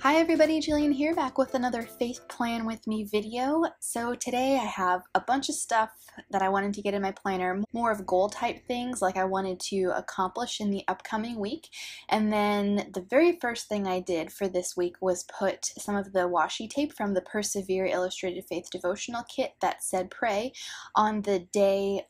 Hi everybody, Jillian here, back with another Faith Plan With Me video. So today I have a bunch of stuff that I wanted to get in my planner, more of goal type things like I wanted to accomplish in the upcoming week. And then the very first thing I did for this week was put some of the washi tape from the Persevere Illustrated Faith Devotional Kit that said pray on the day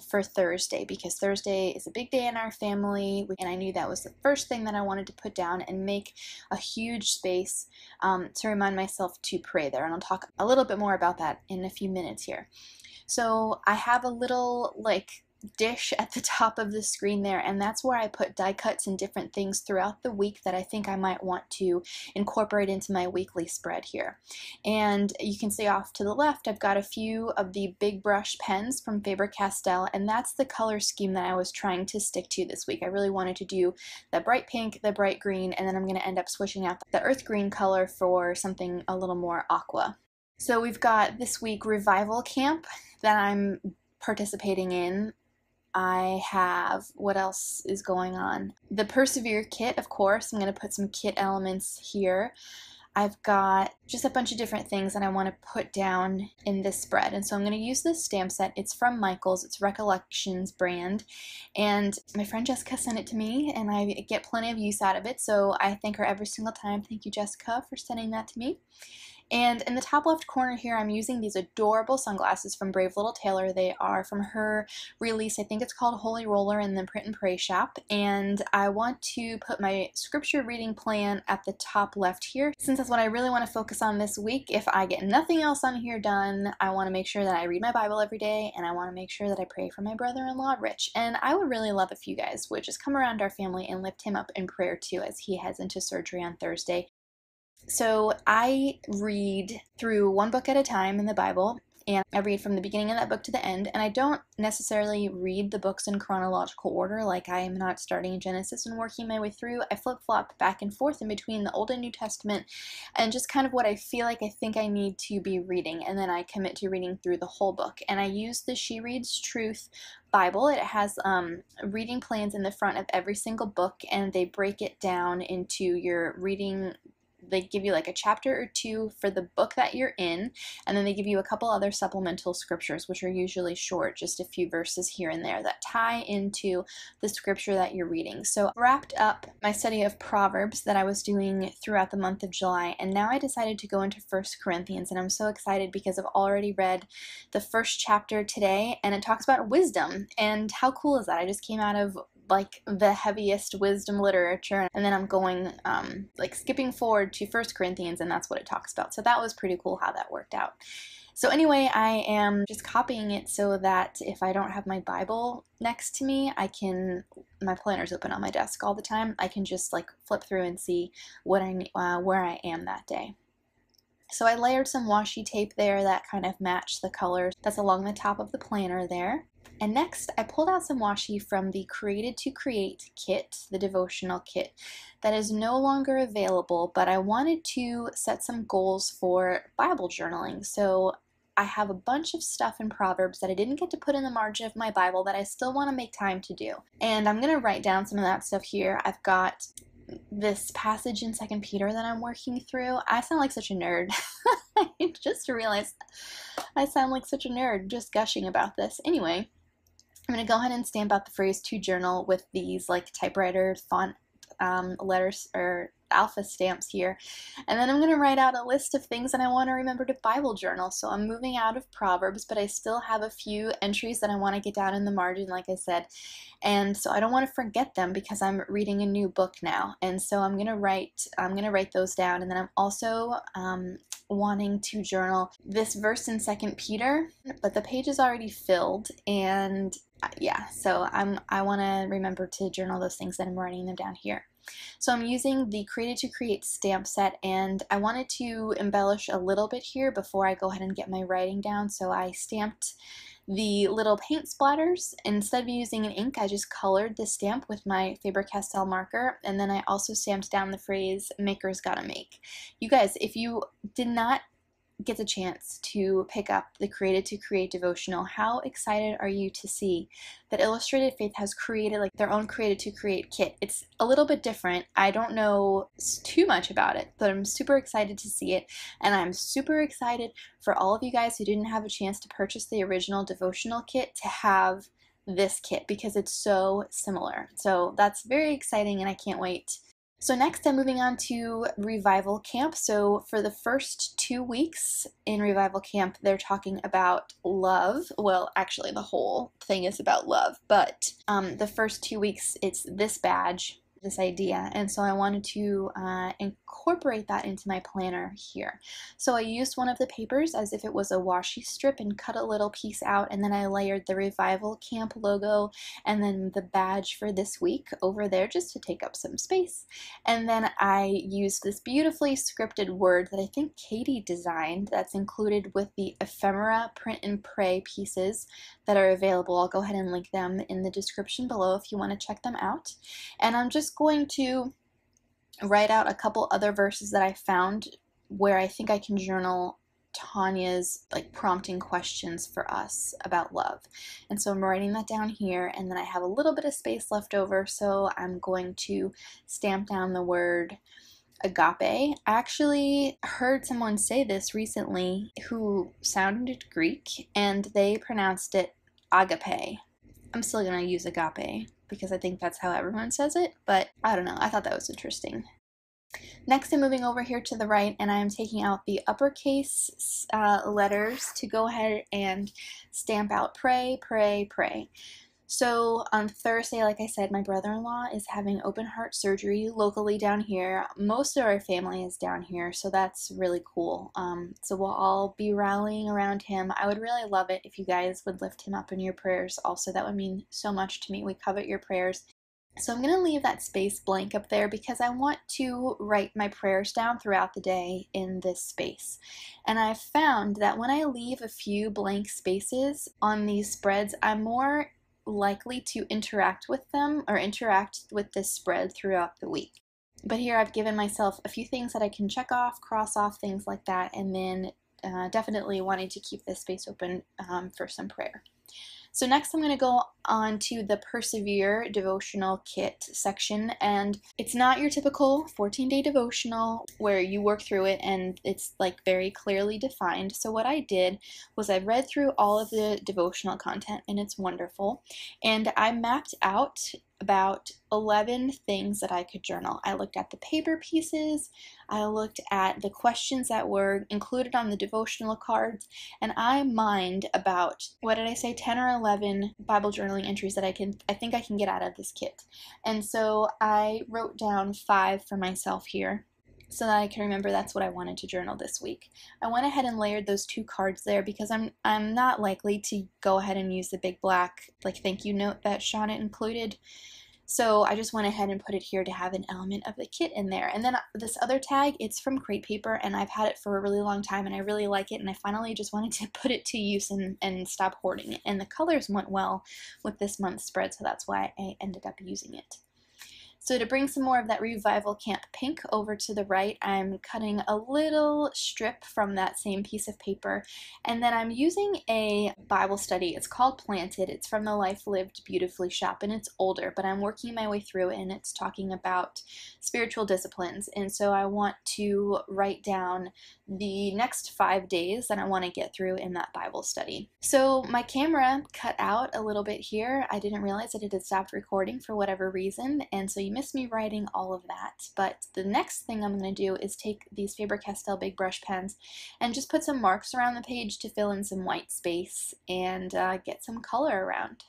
for Thursday, because Thursday is a big day in our family, and I knew that was the first thing that I wanted to put down and make a huge space to remind myself to pray there. And I'll talk a little bit more about that in a few minutes here. So I have a little dish at the top of the screen there, and that's where I put die cuts and different things throughout the week that I think I might want to incorporate into my weekly spread here. And you can see off to the left I've got a few of the big brush pens from Faber-Castell, and that's the color scheme that I was trying to stick to this week. I really wanted to do the bright pink, the bright green, and then I'm going to end up switching out the earth green color for something a little more aqua. So we've got this week Revival Camp that I'm participating in. I have, what else is going on? The Persevere kit, of course. I'm going to put some kit elements here. I've got just a bunch of different things that I want to put down in this spread. And so I'm going to use this stamp set. It's from Michaels. It's Recollections brand. And my friend Jessica sent it to me, and I get plenty of use out of it. So I thank her every single time. Thank you, Jessica, for sending that to me. And in the top left corner here, I'm using these adorable sunglasses from Brave Little Tailor. They are from her release, I think it's called Holy Roller in the Print and Pray shop. And I want to put my scripture reading plan at the top left here, since that's what I really want to focus on this week. If I get nothing else on here done, I want to make sure that I read my Bible every day, and I want to make sure that I pray for my brother-in-law, Rich. And I would really love if you guys would just come around our family and lift him up in prayer too, as he heads into surgery on Thursday. So I read through one book at a time in the Bible, and I read from the beginning of that book to the end, and I don't necessarily read the books in chronological order. Like, I am not starting in Genesis and working my way through. I flip-flop back and forth in between the Old and New Testament and just kind of what I feel like I think I need to be reading, and then I commit to reading through the whole book. And I use the She Reads Truth Bible. It has reading plans in the front of every single book, and they break it down into your reading. They give you like a chapter or two for the book that you're in, and then they give you a couple other supplemental scriptures, which are usually short, just a few verses here and there that tie into the scripture that you're reading. So I wrapped up my study of Proverbs that I was doing throughout the month of July, and now I decided to go into 1 Corinthians, and I'm so excited because I've already read the first chapter today, and it talks about wisdom. And how cool is that? I just came out of like the heaviest wisdom literature, and then I'm going skipping forward to 1 Corinthians, and that's what it talks about. So that was pretty cool how that worked out. So anyway, I am just copying it so that if I don't have my Bible next to me, my planner's open on my desk all the time, I can just flip through and see what where I am that day. So I layered some washi tape there that kind of matched the colors that's along the top of the planner there. And next, I pulled out some washi from the Created to Create kit, the devotional kit, that is no longer available, but I wanted to set some goals for Bible journaling. So I have a bunch of stuff in Proverbs that I didn't get to put in the margin of my Bible that I still want to make time to do. And I'm going to write down some of that stuff here. I've got this passage in 2 Peter that I'm working through. I sound like such a nerd. I just realized I sound like such a nerd just gushing about this. Anyway, I'm going to go ahead and stamp out the phrase to journal with these typewriter font letters or alpha stamps here. And then I'm going to write out a list of things that I want to remember to Bible journal. So I'm moving out of Proverbs, but I still have a few entries that I want to get down in the margin, like I said. And so I don't want to forget them because I'm reading a new book now. And so I'm going to write those down. And then I'm also wanting to journal this verse in 2 Peter, but the page is already filled, and yeah, so I want to remember to journal those things that I'm writing them down here. So I'm using the Created to Create stamp set, and I wanted to embellish a little bit here before I go ahead and get my writing down. So I stamped the little paint splatters. Instead of using an ink, I just colored the stamp with my Faber-Castell marker, and then I also stamped down the phrase, "Maker's gotta make." You guys, if you did not gets a chance to pick up the Created to Create devotional, how excited are you to see that Illustrated Faith has created like their own Created to Create kit? It's a little bit different. I don't know too much about it, but I'm super excited to see it, and I'm super excited for all of you guys who didn't have a chance to purchase the original devotional kit to have this kit because it's so similar. So that's very exciting, and I can't wait. So next I'm moving on to Revival Camp. So for the first 2 weeks in Revival Camp, they're talking about love. Well, actually the whole thing is about love, but the first 2 weeks it's this badge, this idea, and so I wanted to incorporate that into my planner here. So I used one of the papers as if it was a washi strip and cut a little piece out, and then I layered the Revival Camp logo and then the badge for this week over there just to take up some space. And then I used this beautifully scripted word that I think Katie designed that's included with the ephemera print and pray pieces that are available. I'll go ahead and link them in the description below if you want to check them out. And I'm just going to write out a couple other verses that I found where I think I can journal Tanya's like prompting questions for us about love. And so I'm writing that down here, and then I have a little bit of space left over, so I'm going to stamp down the word agape. I actually heard someone say this recently who sounded Greek, and they pronounced it agape. I'm still going to use agape because I think that's how everyone says it, but I don't know. I thought that was interesting. Next, I'm moving over here to the right, and I'm taking out the uppercase letters to go ahead and stamp out pray, pray, pray. So on Thursday, like I said, my brother-in-law is having open heart surgery locally down here. Most of our family is down here, so that's really cool. So we'll all be rallying around him. I would really love it if you guys would lift him up in your prayers. Also, that would mean so much to me. We covet your prayers. So I'm going to leave that space blank up there because I want to write my prayers down throughout the day in this space. And I've found that when I leave a few blank spaces on these spreads, I'm more likely to interact with them or interact with this spread throughout the week. But here I've given myself a few things that I can check off, cross off, things like that, and then definitely wanting to keep this space open for some prayer. So next I'm going to go on to the Persevere devotional kit section, and it's not your typical 14-day devotional where you work through it and it's like very clearly defined. So what I did was I read through all of the devotional content, and it's wonderful, and I mapped out about 11 things that I could journal. I looked at the paper pieces, I looked at the questions that were included on the devotional cards, and I mined about, what did I say, 10 or 11 Bible journaling entries that I think I can get out of this kit. And so I wrote down 5 for myself here, so that I can remember that's what I wanted to journal this week. I went ahead and layered those 2 cards there because I'm not likely to go ahead and use the big black like thank you note that Shauna included. So I just went ahead and put it here to have an element of the kit in there. And then this other tag, it's from Crate Paper, and I've had it for a really long time and I really like it, and I finally just wanted to put it to use and stop hoarding it. And the colors went well with this month's spread, so that's why I ended up using it. So to bring some more of that Revival Camp pink over to the right, I'm cutting a little strip from that same piece of paper, and then I'm using a Bible study. It's called Planted. It's from the Life Lived Beautifully shop, and it's older, but I'm working my way through it, and it's talking about spiritual disciplines. And so I want to write down the next 5 days that I want to get through in that Bible study. So my camera cut out a little bit here. I didn't realize that it had stopped recording for whatever reason, and so you missed me writing all of that. But the next thing I'm going to do is take these Faber-Castell big brush pens and just put some marks around the page to fill in some white space and get some color around.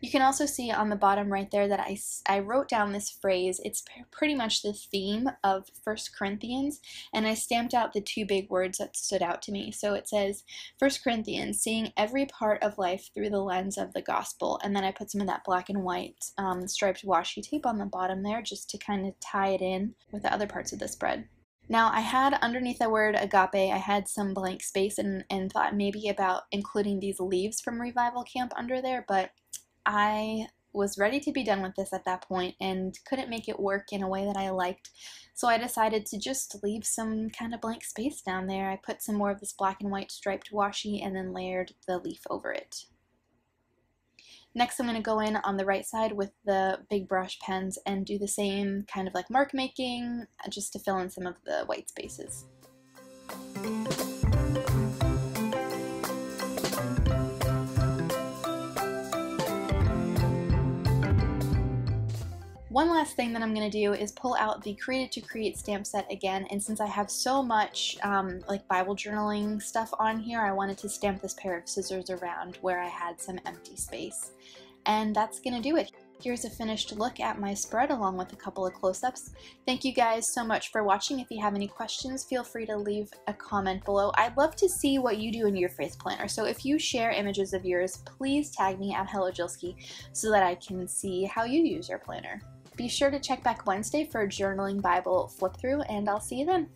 You can also see on the bottom right there that I wrote down this phrase. It's pretty much the theme of 1 Corinthians, and I stamped out the 2 big words that stood out to me. So it says 1 Corinthians, seeing every part of life through the lens of the gospel, and then I put some of that black and white striped washi tape on the bottom there just to kind of tie it in with the other parts of the spread. Now I had underneath the word agape, I had some blank space and thought maybe about including these leaves from Revival Camp under there, but I was ready to be done with this at that point and couldn't make it work in a way that I liked. So I decided to just leave some kind of blank space down there. I put some more of this black and white striped washi and then layered the leaf over it. Next, I'm going to go in on the right side with the big brush pens and do the same kind of like mark making, just to fill in some of the white spaces. One last thing that I'm going to do is pull out the Created to Create stamp set again, and since I have so much like Bible journaling stuff on here, I wanted to stamp this pair of scissors around where I had some empty space. And that's going to do it. Here's a finished look at my spread along with a couple of close-ups. Thank you guys so much for watching. If you have any questions, feel free to leave a comment below. I'd love to see what you do in your faith planner. So if you share images of yours, please tag me at HelloJillski so that I can see how you use your planner. Be sure to check back Wednesday for a journaling Bible flip through, and I'll see you then.